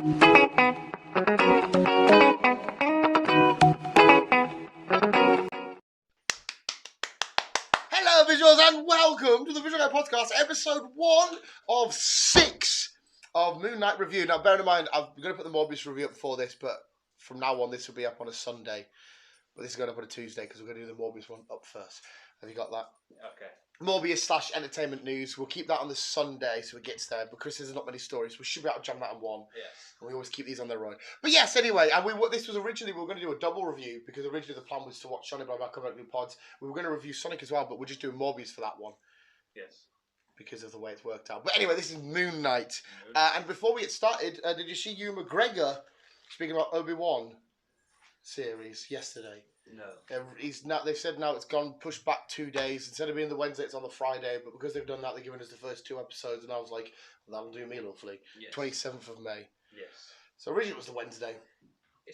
Hello, visuals, and welcome to the Visual Guy Podcast, episode 1 of 6 of Moon Knight Review. Now, bear in mind, I'm going to put the Morbius review up before this, but from now on, this will be up on a Sunday. But this is going up on a Tuesday because we're going to do the Morbius one up first. Have you got that? Okay. Morbius / entertainment news. We'll keep that on the Sunday so it gets there. But Chris, there's not many stories. We should be able to jam that in one. Yes. And we always keep these on their own. But yes, anyway, and this was originally, we were going to do a double review because originally the plan was to watch Sonic, but I come out new pods. We were going to review Sonic as well, but we're just doing Morbius for that one. Yes. Because of the way it's worked out. But anyway, this is Moon Knight. And before we get started, did you see Ewan McGregor speaking about Obi-Wan series yesterday? No. They've said now it's gone pushed back 2 days. Instead of being the Wednesday, it's on the Friday. But because they've done that, they're giving us the first 2 episodes. And I was like, well, that'll do me lovely. Yes. 27th of May. Yes. So originally it was the Wednesday.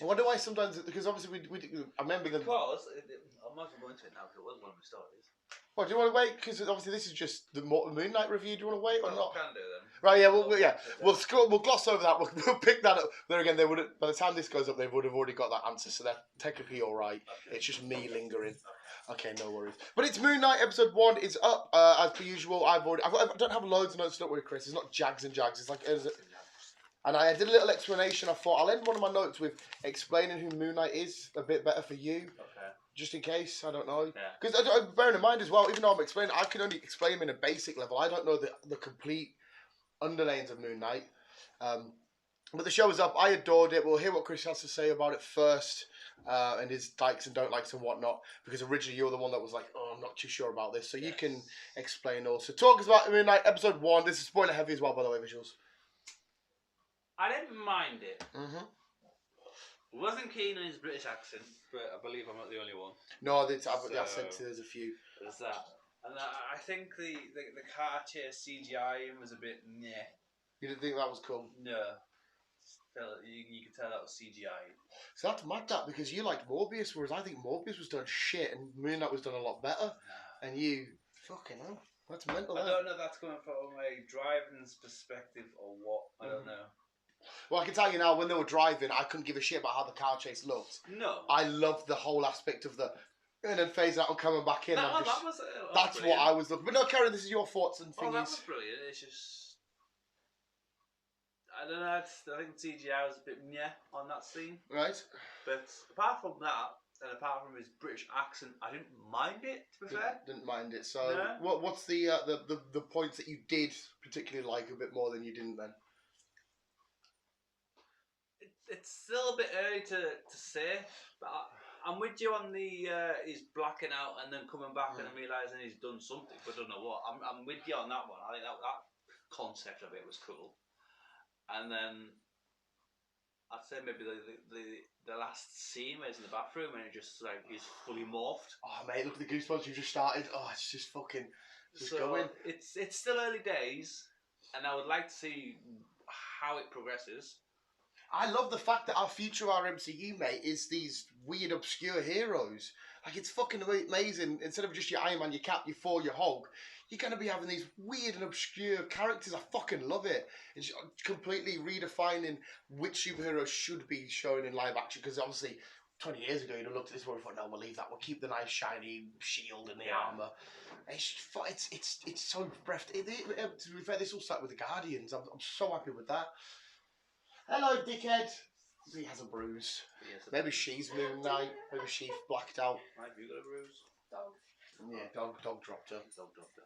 I wonder why sometimes, because obviously I remember them. Because, I might as well go into it now because it wasn't one of my stories. Well, do you want to wait? Because obviously this is just the Moon Knight review. Do you want to wait or not? I can do then. Right, yeah, we'll gloss over that. We'll pick that up. There again, they would by the time this goes up, they would have already got that answer, so they're technically all right. Okay. It's just me lingering. Okay, no worries. But it's Moon Knight episode 1 is up as per usual. I don't have loads of notes. Don't worry, Chris. It's not jags and jags. It's like, and I did a little explanation. I thought I'll end one of my notes with explaining who Moon Knight is a bit better for you. Okay. Just in case, I don't know. Yeah. Because bearing in mind as well, even though I'm explaining, I can only explain him in a basic level. I don't know the complete underlays of Moon Knight. But the show is up. I adored it. We'll hear what Chris has to say about it first, and his likes and don't likes and whatnot. Because originally you're the one that was like, oh, I'm not too sure about this. So you can explain also. Talk us about Moon Knight episode 1. This is spoiler heavy as well, by the way, visuals. I didn't mind it. Mm-hmm. Wasn't keen on his British accent, but I believe I'm not the only one. No, I said there's a few. There's that. And I think the car chase CGI was a bit meh. You didn't think that was cool? No. You could tell that was CGI. So that's mad, that, because you liked Morbius, whereas I think Morbius was done shit and Moon Knight was done a lot better. And you, fucking hell, that's mental. I don't know if that's coming from a driving's perspective or what. I don't know. Well, I can tell you now, when they were driving, I couldn't give a shit about how the car chase looked. No. I loved the whole aspect of the, and then phase out and coming back in. That's brilliant. what I was looking. But no, Karen, this is your thoughts and things. Oh, that was brilliant. It's just, I don't know. I think CGI was a bit meh on that scene. Right. But apart from that, and apart from his British accent, I didn't mind it. To be fair, Didn't mind it. So, no. what's the points that you did particularly like a bit more than you didn't then? It's still a bit early to say, but I'm with you on the he's blacking out and then coming back and realising he's done something, but I don't know what. I'm with you on that one. I think that concept of it was cool. And then I'd say maybe the last scene where he's in the bathroom and he's fully morphed. Oh mate, look at the goosebumps you just started. Oh, it's just fucking going. It's still early days, and I would like to see how it progresses. I love the fact that our future MCU, mate, is these weird, obscure heroes. Like, it's fucking amazing. Instead of just your Iron Man, your Cap, your Thor, your Hulk, you're going to be having these weird and obscure characters. I fucking love it. It's completely redefining which superheroes should be shown in live action. Because obviously, 20 years ago, you'd have looked at this one and thought, no, we'll leave that. We'll keep the nice, shiny shield and the armour. It's so breathtaking. To be fair, this all started with the Guardians. I'm so happy with that. Hello, dickhead. He has a bruise. Maybe she's Moon Knight. Maybe she blacked out. Have you got a bruise? Dog. Yeah, dog dropped her. Dog dropped her.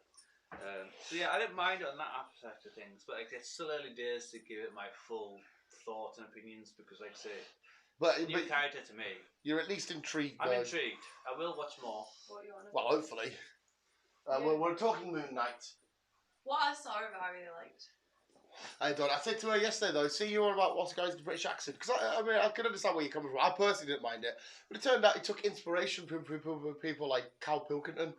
So yeah, I didn't mind it on that aspect of things, but it's still early days to give it my full thoughts and opinions because, like I say, but new character to me. You're at least intrigued. I'm intrigued. I will watch more. What you want? Well, hopefully. We're talking Moon Knight. What I saw of it, I really liked. I said to her yesterday though, see you all about what's going to the British accent, because I mean I can understand where you're coming from. I personally didn't mind it, but it turned out he took inspiration from people like Carl Pilkington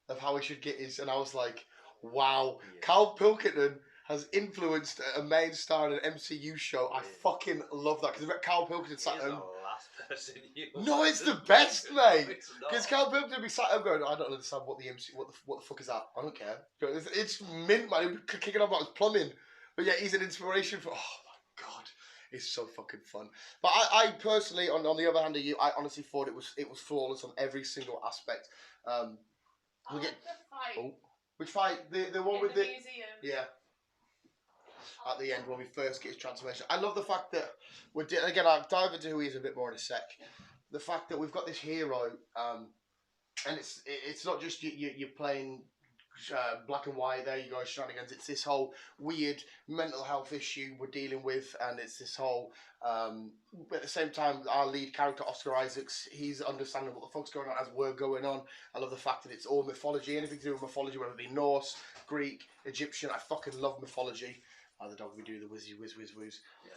of how he should get his, and I was like, wow, yeah. Carl Pilkington has influenced a main star in an MCU show. I fucking love that because Carl Pilkington sat home. No, it's the best, mate. Because Carl Pilkington be sat home going, I don't understand what the fuck is that. I don't care. It's mint, man. He'd be kicking on about his plumbing. But yeah, he's an inspiration for. Oh my god, It's so fucking fun. But I personally, on the other hand of you, I honestly thought it was flawless on every single aspect. I We like get the fight oh, which fight? The one in with the the museum. yeah. At the end when we first get his transformation, I love the fact that again. I'll dive into who he is a bit more in a sec. The fact that we've got this hero, and it's not just you're playing black and white. There you go, shenanigans. It's this whole weird mental health issue we're dealing with, and it's this whole. At the same time, our lead character Oscar Isaacs, he's understanding what the fuck's going on as we're going on. I love the fact that it's all mythology, anything to do with mythology, whether it be Norse, Greek, Egyptian. I fucking love mythology. The dog we do the whizzy whiz whiz whiz. Yeah.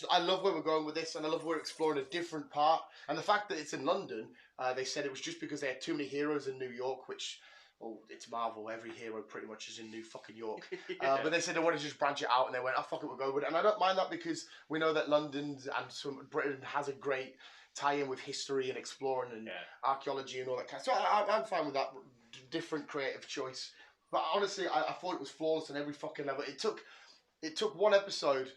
I love where we're going with this, and I love we're exploring a different part. And the fact that it's in London, they said it was just because they had too many heroes in New York, which. Well, it's Marvel. Every hero pretty much is in New fucking York. But they said they wanted to just branch it out, and they went, "Oh fuck it, we'll go with it." And I don't mind that because we know that London and Britain has a great tie-in with history and exploring and archaeology and all that kind of stuff. So I'm fine with that different creative choice. But honestly, I thought it was flawless on every fucking level. It took one episode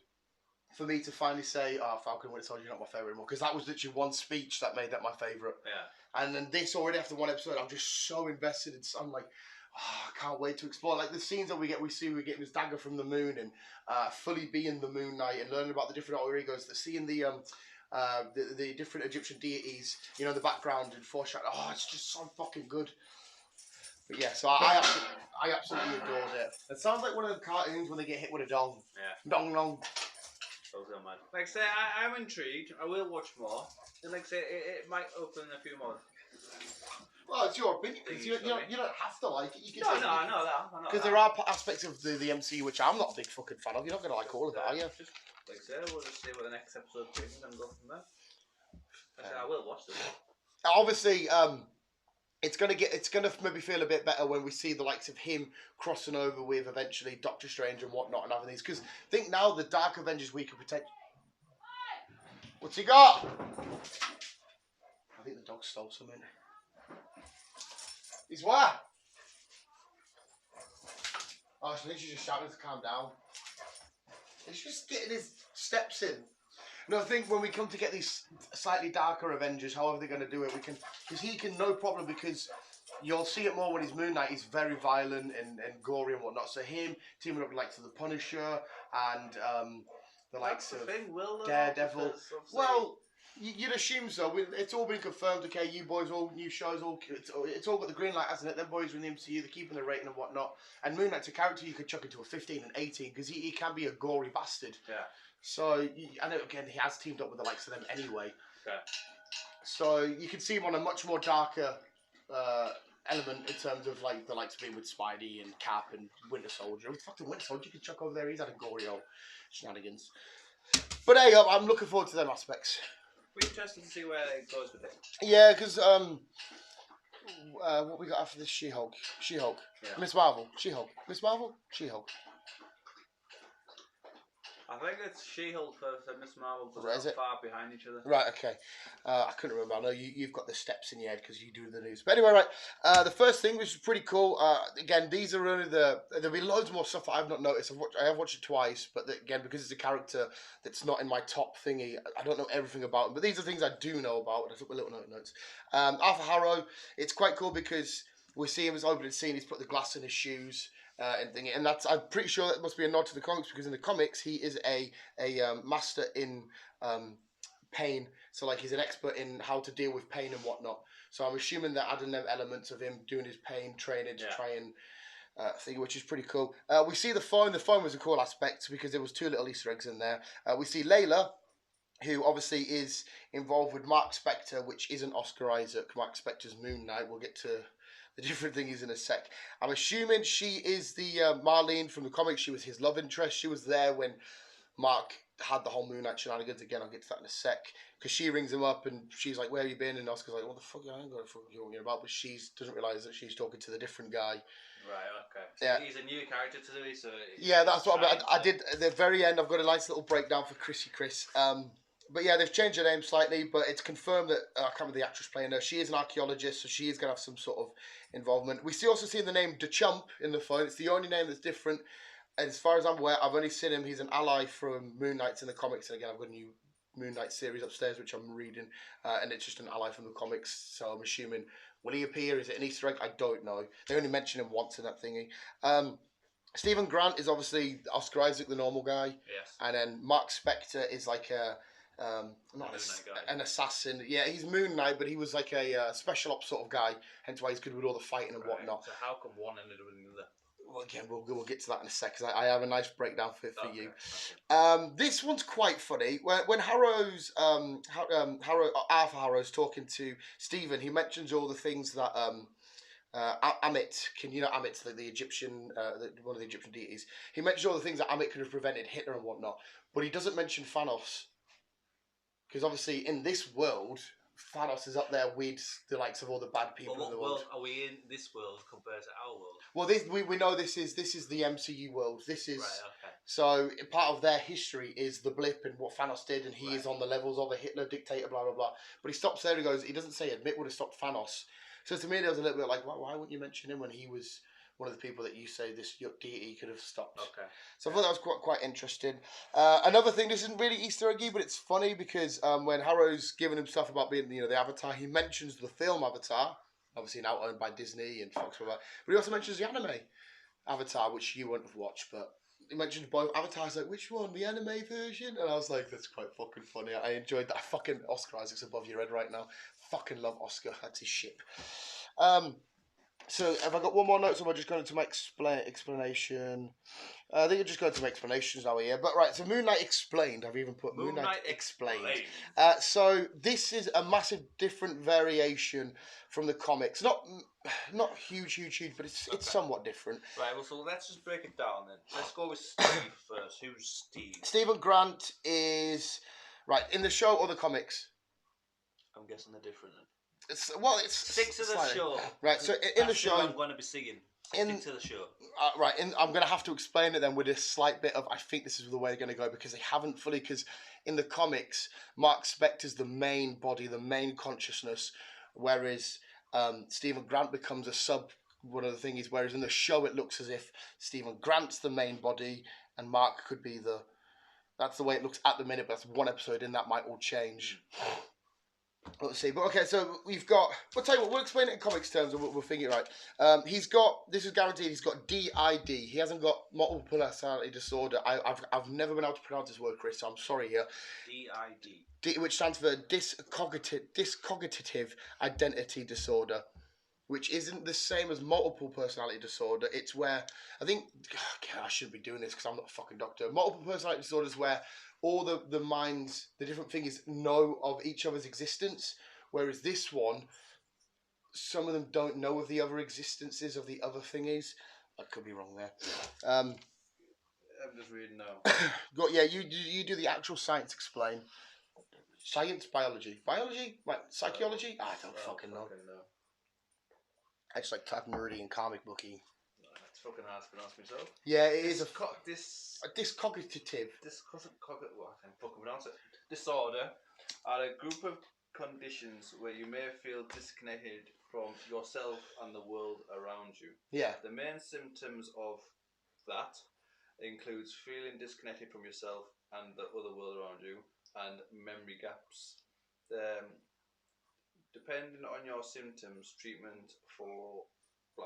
for me to finally say, "Oh, Falcon Winter Soldier, not my favorite anymore," because that was literally one speech that made that my favorite. Yeah. And then this already after one episode, I'm just so invested. I'm like, oh, I can't wait to explore. Like the scenes that we get this dagger from the moon and fully being the Moon Knight and learning about the different alter egos. Seeing the different Egyptian deities, in the background and foreshadowing. Oh, it's just so fucking good. But yeah, so I absolutely adored it. It sounds like one of the cartoons when they get hit with a dong. Yeah. Dong dong. Like I say, I'm intrigued. I will watch more. And like I say, it might open a few more. Well, it's your opinion because you don't have to like it. You can No, I know that. Because there are aspects of the MCU which I'm not a big fucking fan of. You're not going to like all of it, are you? Just, like I say, we'll just see what the next episode brings and go from there. I will watch this. Obviously, it's gonna maybe feel a bit better when we see the likes of him crossing over with eventually Doctor Strange and whatnot and having these. Because I think now the Dark Avengers we could protect. What's he got? I think the dog stole something. He's what? Oh, I think she's just shouting to calm down. He's just getting his steps in. No, I think when we come to get these slightly darker Avengers, however they're going to do it, because he can no problem, because you'll see it more when he's Moon Knight. He's very violent and gory and whatnot. So him teaming up with like the Punisher and the likes of Daredevil. Well, you'd assume so. It's all been confirmed. Okay, you boys, all new shows, it's all got the green light, hasn't it? Them boys are in the MCU, they're keeping the rating and whatnot. And Moon Knight's a character you could chuck into a 15 and 18 because he can be a gory bastard. Yeah. So, I know, again, he has teamed up with the likes of them anyway. Okay. So, you can see him on a much more darker element in terms of, like, the likes of being with Spidey and Cap and Winter Soldier. With fucking Winter Soldier, you can chuck over there. He's had a gory old shenanigans. But, hey, I'm looking forward to them aspects. We're interested to see where it goes with it. Yeah, because, what we got after this? She-Hulk. Yeah. Miss Marvel. She-Hulk. Miss Marvel? She-Hulk. I think it's She-Hulk first and Miss Marvel, but Right, they're far behind each other. Right, okay. I couldn't remember. I know you've got the steps in your head because you do the news. But anyway, right. The first thing, which is pretty cool. Again, these are only there'll be loads more stuff that I've not noticed. I have watched it twice, but again, because it's a character that's not in my top thingy, I don't know everything about him. But these are things I do know about. I took my little notes. Arthur Harrow, it's quite cool because we see him as opening scene. He's put the glass in his shoes. And that's, I'm pretty sure that must be a nod to the comics, because in the comics he is a master in pain. So like he's an expert in how to deal with pain and whatnot. So I'm assuming they're adding them elements of him doing his pain training to try and thing, which is pretty cool. We see the phone. The phone was a cool aspect because there was two little Easter eggs in there. We see Layla, who obviously is involved with Mark Spector, which isn't Oscar Isaac. Mark Spector's Moon Knight. We'll get to the different things in a sec. I'm assuming she is the Marlene from the comics. She was his love interest. She was there when Mark had the whole Moon Knight shenanigans. Again, I'll get to that in a sec. Because she rings him up and she's like, "Where have you been?" And Oscar's like, "What the fuck? I ain't got a fucking talking about." But she doesn't realise that she's talking to the different guy. Right, okay. So yeah. He's a new character to me, so... Yeah, that's what I did. At the very end, I've got a nice little breakdown for Chrissy Chris. But yeah, they've changed her name slightly, but it's confirmed that, I can't remember the actress playing her, she is an archaeologist, so she is going to have some sort of involvement. We also see the name DeChump in the phone. It's the only name that's different. as far as I'm aware, I've only seen him. He's an ally from Moon Knight's in the comics, and again, I've got a new Moon Knight series upstairs, which I'm reading, and it's just an ally from the comics. So I'm assuming, will he appear? Is it an Easter egg? I don't know. They only mention him once in that thingy. Stephen Grant is obviously Oscar Isaac, the normal guy, Yes. and then Mark Spector is like an assassin. Yeah, he's Moon Knight, but he was like a special ops sort of guy. Hence why he's good with all the fighting and whatnot. So how come one ended with the other? Well, again, we'll get to that in a sec, because I have a nice breakdown for you. Okay. This one's quite funny. When Harrow's Arthur Harrow's talking to Stephen, he mentions all the things that Amit can, Amit's the Egyptian, one of the Egyptian deities. He mentions all the things that Amit could have prevented Hitler and whatnot, but he doesn't mention Thanos, because obviously in this world, Thanos is up there with the likes of all the bad people in the world. Are we in this world compared to our world? Well, we know this is the MCU world. This is right. Okay. So part of their history is the blip and what Thanos did, and he is on the levels of a Hitler dictator, blah blah blah. But he stops there and goes, he doesn't say admit would have stopped Thanos. So to me, there was a little bit like, why wouldn't you mention him when he was one of the people that you say this deity could have stopped? Okay. So I thought that was quite interesting. Another thing, this isn't really Easter eggy, but it's funny because when Harrow's giving him stuff about being the Avatar, he mentions the film Avatar, obviously now owned by Disney and Fox, but he also mentions the anime Avatar, which you wouldn't have watched, but he mentioned both Avatars. Like, which one, the anime version? And I was like, that's quite fucking funny. I enjoyed that. Fucking Oscar Isaac's above your head right now. Fucking love Oscar. That's his ship. So have I got one more note, or am I just going into my explanation? I think I'm just going to my explanations now here. But right, so Moon Knight Explained. I've even put Moon Knight Explained. So this is a massive different variation from the comics. Not huge, but it's somewhat different. Right, well, so let's just break it down then. Let's go with Steve first. Who's Steve? Stephen Grant is right in the show or the comics. I'm guessing they're different then. It's Six of the show. Right, so in the show, I'm going to be seeing. Stick to the show. Right, I'm going to have to explain it then with a slight bit of, I think this is the way they're going to go, because they haven't fully, because in the comics, Mark Spector's the main body, the main consciousness, whereas Stephen Grant becomes a sub, one of the things, whereas in the show it looks as if Stephen Grant's the main body and Mark could be that's the way it looks at the minute, but that's one episode in, that might all change. Let's see, but okay, so we've got, we'll tell you what, we'll explain it in comics terms and we'll figure it right. He's got, this is guaranteed, he's got DID. He hasn't got multiple personality disorder. I've never been able to pronounce this word, Chris, so I'm sorry here. DID. Which stands for dyscognitive identity disorder, which isn't the same as multiple personality disorder. It's where, I think, I shouldn't be doing this because I'm not a fucking doctor. Multiple personality disorder is where all the minds, the different things know of each other's existence, whereas this one, some of them don't know of the other existences of the other thingies. I could be wrong there. I'm just reading now. Yeah, you do the actual science explain. Science, biology. Biology? Right, psychology? I don't fucking know. I just like typing Meridian comic booky. It's fucking hard to pronounce myself. Yeah, it is a dyscognitive. Well, I can fucking pronounce it. Disorder are a group of conditions where you may feel disconnected from yourself and the world around you. Yeah. The main symptoms of that includes feeling disconnected from yourself and the other world around you, and memory gaps. Depending on your symptoms, treatment for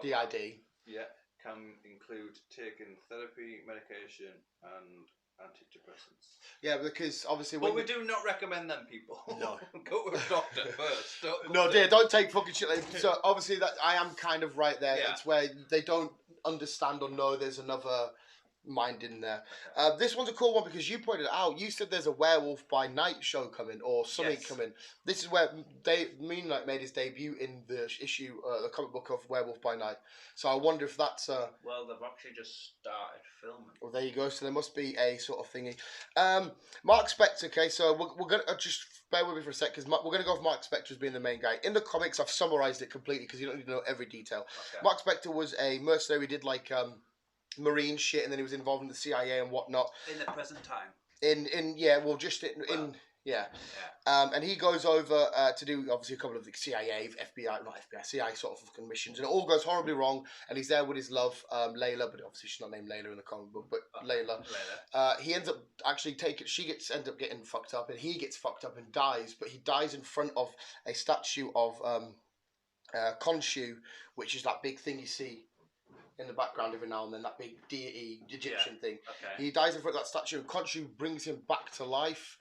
DID. Yeah, can include taking therapy, medication, and antidepressants. Yeah, because obviously, but we do not recommend them, people. No, go to a doctor first. Don't take fucking shit. So obviously, that I am kind of right there. Yeah. It's where they don't understand or know there's another mind in there. This one's a cool one because you pointed it out. You said there's a Werewolf by Night show coming or something coming. This is where Moon Knight made his debut in the issue, the comic book of Werewolf by Night. So I wonder if that's well, they've actually just started filming. Well, there you go. So there must be a sort of thingy. Mark Spector. Okay, so we're gonna just bear with me for a sec because we're gonna go with Mark Spector as being the main guy. In the comics, I've summarized it completely because you don't need to know every detail. Okay. Mark Spector was a mercenary. He did like Marine shit, and then he was involved in the CIA and whatnot. In the present time. In Yeah. Yeah. And he goes over to do obviously a couple of the CIA, FBI, not FBI, CIA sort of fucking missions, and it all goes horribly wrong. And he's there with his love, Layla, but obviously she's not named Layla in the comic book, but Layla. He ends up actually ends up getting fucked up, and he gets fucked up and dies. But he dies in front of a statue of Khonshu, which is that big thing you see in the background every now and then, that big deity Egyptian thing. Okay. He dies in front of that statue, and Khonshu brings him back to life.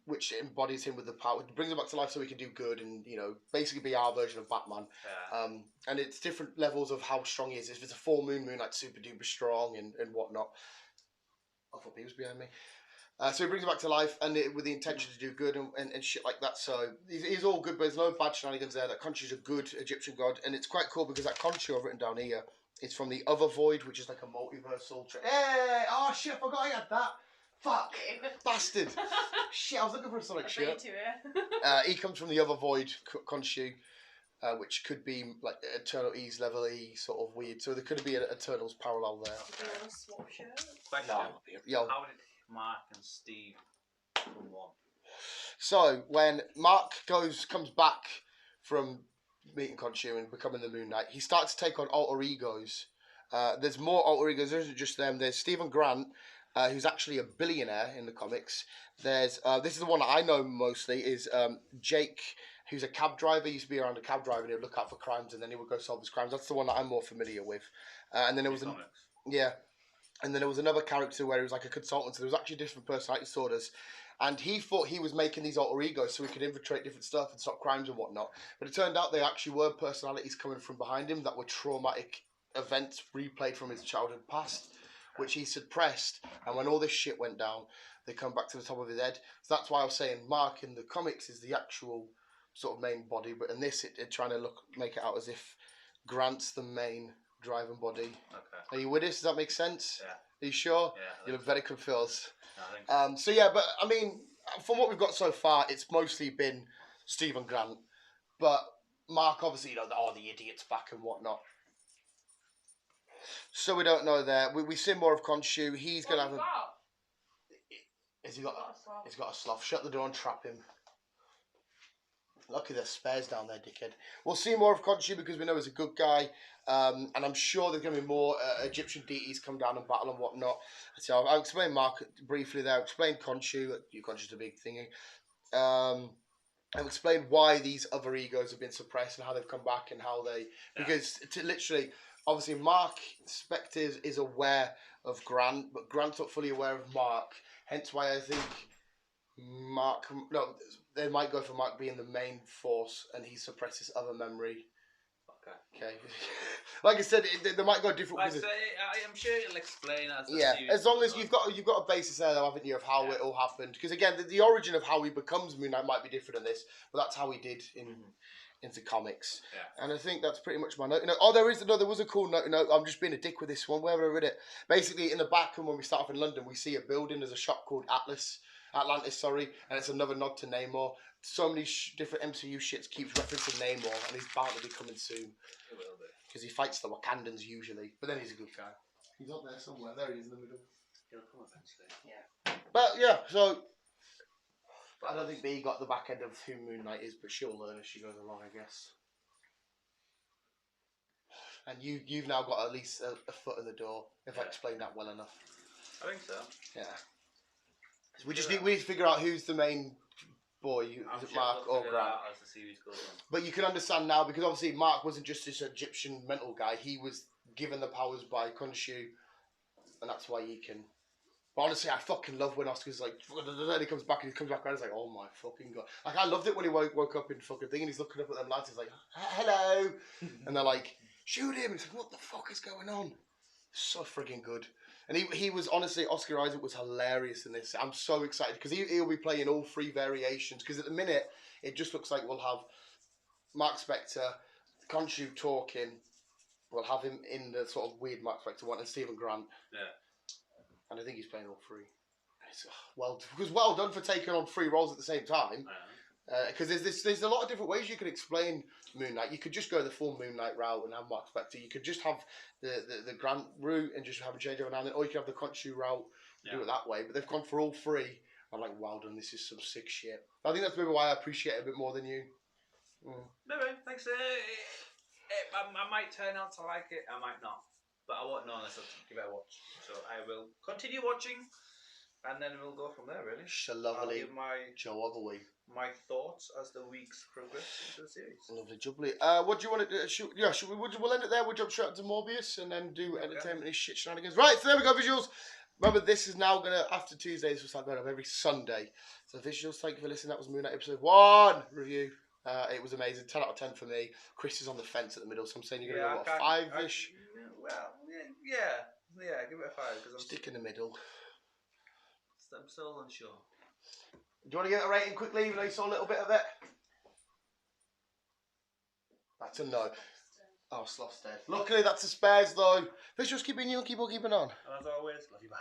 Which embodies him with the power, brings him back to life so he can do good and, you know, basically be our version of Batman. Yeah. And it's different levels of how strong he is. If it's a full moon, like super duper strong and whatnot. I thought he was behind me. So he brings him back to life and with the intention to do good and shit like that. So he's all good, but there's no bad shenanigans there. That Khonshu's a good Egyptian god, and it's quite cool because that Khonshu I've written down here is from the Other Void, which is like a multiversal. Hey! Oh shit! I forgot I had that. Fuck! Bastard! Shit, I was looking for a Sonic shirt. He comes from the Other Void, Khonshu, which could be like Eternal E's level E, sort of weird. So there could be an Eternals parallel there. Do you want a swap shirt? Question. Yo. How did Mark and Steve become one? So when Mark comes back from meeting Khonshu and becoming the Moon Knight, he starts to take on alter egos. There's more alter egos. There isn't just them. There's Stephen Grant, who's actually a billionaire in the comics. There's this is the one that I know mostly is Jake, who's a cab driver. He used to be around a cab driver and he would look out for crimes and then he would go solve his crimes. That's the one that I'm more familiar with. And then there was and then there was another character where he was like a consultant. So there was actually different personality disorders. And he thought he was making these alter egos so he could infiltrate different stuff and stop crimes and whatnot. But it turned out they actually were personalities coming from behind him that were traumatic events replayed from his childhood past, which he suppressed. And when all this shit went down, they come back to the top of his head. So that's why I was saying Mark in the comics is the actual sort of main body, but in this it trying to make it out as if Grant's the main driving body. Okay. Are you with us? Does that make sense? Yeah. Are you sure? Yeah. You look very confused. I think So yeah, but I mean, from what we've got so far, it's mostly been Stephen Grant, but Mark obviously, you know, the idiot's back and whatnot. So we don't know there. We see more of Khonshu. He's gonna have a. Has he got? He's got a sloth. Shut the door and trap him. Lucky there's spares down there, dickhead. We'll see more of Khonshu because we know he's a good guy. And I'm sure there's going to be more Egyptian deities come down and battle and whatnot. So I'll explain Mark briefly there. I'll explain Khonshu. Khonshu's a big thingy. I've explained why these other egos have been suppressed and how they've come back and how they... Because literally, obviously, Mark Spectre is aware of Grant, but Grant's not fully aware of Mark. Hence why I think Mark... No, they might go for Mark being the main force and he suppresses other memory. Okay. Like I said, they might go different. I'm sure it'll explain as the yeah, series as long as goes you've got a basis there, though, haven't you, of how it all happened? Because again, the origin of how he becomes Moon Knight might be different in this, but that's how he did into comics. Yeah. And I think that's pretty much my note. Oh, there was a cool note. I'm just being a dick with this one. Where have I read it? Basically, in the back, and when we start off in London, we see a building. There's a shop called Atlantis, and it's another nod to Namor. So many different MCU shits keeps referencing Namor, and he's bound to be coming soon. It will be. Because he fights the Wakandans usually, but then he's a good guy. He's up there somewhere. There he is in the middle. He'll come eventually. Yeah. But yeah, so I don't think B got the back end of who Moon Knight is, but she'll learn as she goes along, I guess. And you've now got at least a foot in the door, if I explained that well enough. I think so. Yeah. So we need to figure out who's the main boy. Is it Mark or Grant? As the series goes on. But you can understand now, because obviously Mark wasn't just this Egyptian mental guy. He was given the powers by Khonshu, and that's why he can. But honestly, I fucking love when Oscar's like, he comes back and around, he's like, oh my fucking god. Like, I loved it when he woke up in fucking thing and he's looking up at them lads, he's like, hello. And they're like, shoot him. He's like, what the fuck is going on? So frigging good. And he was, honestly, Oscar Isaac was hilarious in this. I'm so excited because he'll be playing all three variations. Because at the minute, it just looks like we'll have Mark Spector, Khonshu talking. We'll have him in the sort of weird Mark Spector one, and Stephen Grant. Yeah. And I think he's playing all three. It's, well done for taking on three roles at the same time. Because there's a lot of different ways you could explain Moon Knight. You could just go the full Moon Knight route and have Mark Spector. You could just have the Grant route and just have a change every now and then, or you could have the Khonshu route and do it that way. But they've gone for all three, I'm like, wow, done. This is some sick shit. I think that's maybe why I appreciate it a bit more than you. Maybe. Thanks. I might turn out to like it. I might not. But I won't know unless I give it a watch. So I will continue watching, and then we'll go from there. Really. I'll give my thoughts as the weeks progress into the series. Lovely jubbly. What do you want to do? We'll end it there. We'll jump straight to Morbius and then do entertainment and shit shenanigans. Right, so there we go, visuals. Remember, this is now going to, after Tuesdays, we'll start going up every Sunday. So visuals, thank you for listening. That was Moon Knight episode 1 review. It was amazing. 10 out of 10 for me. Chris is on the fence at the middle, so I'm saying you're going to go, what, 5-ish? Well, yeah, give it a 5. Because I'm stick in the middle. I'm still unsure. Do you want to get a rating quickly, even though you saw a little bit of it? That's a no. Oh, Sloth's dead. Luckily, that's a spares, though. Let's just keep on keeping on. And as always, love you, bye.